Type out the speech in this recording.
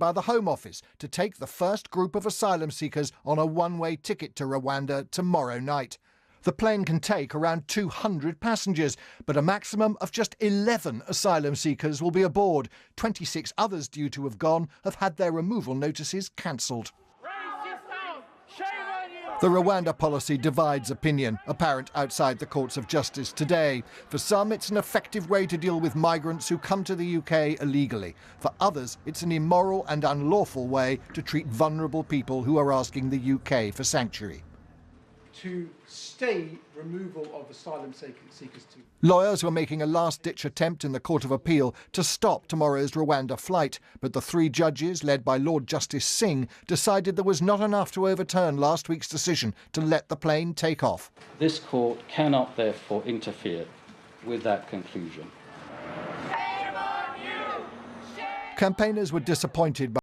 by the Home Office to take the first group of asylum seekers on a one-way ticket to Rwanda tomorrow night. The plane can take around 200 passengers, but a maximum of just 11 asylum seekers will be aboard. 26 others due to have gone have had their removal notices cancelled. The Rwanda policy divides opinion, apparent outside the courts of justice today. For some, it's an effective way to deal with migrants who come to the UK illegally. For others, it's an immoral and unlawful way to treat vulnerable people who are asking the UK for sanctuary. To stay removal of asylum seekers to... Lawyers were making a last-ditch attempt in the Court of Appeal to stop tomorrow's Rwanda flight, but the three judges, led by Lord Justice Singh, decided there was not enough to overturn last week's decision to let the plane take off. This court cannot therefore interfere with that conclusion. Campaigners were disappointed by